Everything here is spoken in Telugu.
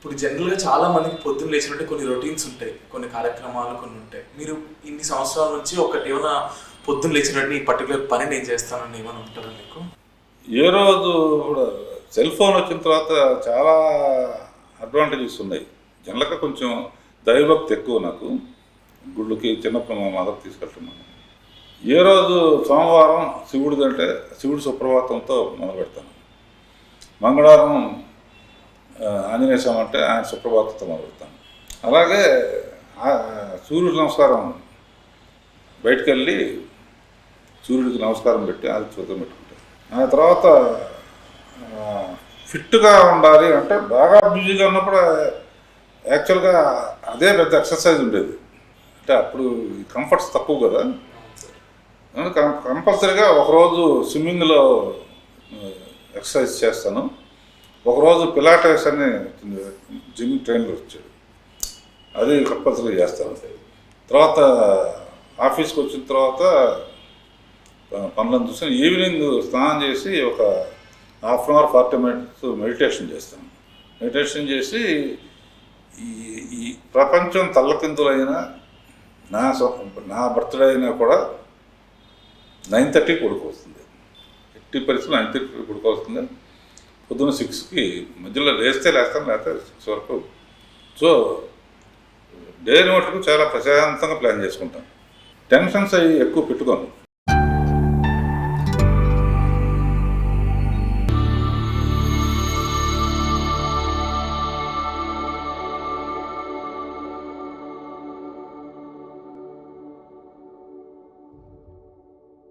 ఇప్పుడు జనరల్గా చాలా మందికి పొద్దున్న లేచినట్టే కొన్ని రొటీన్స్ ఉంటాయి, కొన్ని కార్యక్రమాలు కొన్ని ఉంటాయి. మీరు ఇన్ని సంవత్సరాల నుంచి ఒకటి ఏమైనా పొద్దున్న లేచినట్టు ఈ పర్టికులర్ పని నేను చేస్తానని ఏమైనా ఉంటుందా మీకు? ఏ రోజు కూడా సెల్ ఫోన్ వచ్చిన తర్వాత చాలా అడ్వాంటేజెస్ ఉన్నాయి. జనరల్గా కొంచెం దైవభక్తి ఎక్కువ నాకు. గుళ్ళకి చిన్నప్పుడు మా మదర్ తీసుకెళ్తున్నాను. ఏ రోజు సోమవారం శివుడిది అంటే శివుడి సుప్రభాతంతో మొదలు పెడతాను. మంగళవారం ఆంజనేయ స్వామి అంటే ఆయన సుప్రభాతంతో మొదలు పెడతాను. అలాగే సూర్యుడికి నమస్కారం, బయటకు వెళ్ళి సూర్యుడికి నమస్కారం పెట్టి అది చూద్దాం పెట్టుకుంటాను. ఆ తర్వాత ఫిట్గా ఉండాలి అంటే బాగా బిజీగా ఉన్నప్పుడు యాక్చువల్గా అదే పెద్ద ఎక్సర్సైజ్ ఉండేది. అంటే అప్పుడు కంఫర్ట్స్ తక్కువ కదా, కంపల్సరీగా ఒకరోజు స్విమ్మింగ్లో ఎక్సర్సైజ్ చేస్తాను. ఒకరోజు పిలాటెస్ అని జిమ్ ట్రైనర్ వచ్చాడు, అది కంపల్సరీ చేస్తాను. తర్వాత ఆఫీస్కి వచ్చిన తర్వాత పనులను చూసి ఈవినింగ్ స్నానం చేసి ఒక half an hour 40 minutes meditation చేస్తాను. మెడిటేషన్ చేసి ఈ ప్రపంచం తల్లకిందులైనా నా బర్త్డే అయినా కూడా 9:30 పడుకోవస్తుంది. ఎట్టి పరిస్థితులు 9:30 పడుకోవస్తుంది. పొద్దున్న 6కి మధ్యలో లేస్తాను, లేకపోతే 6 వరకు. సో డేని మటుకు చాలా ప్రశాంతంగా ప్లాన్ చేసుకుంటాను. టెన్షన్స్ అవి ఎక్కువ పెట్టుకోను.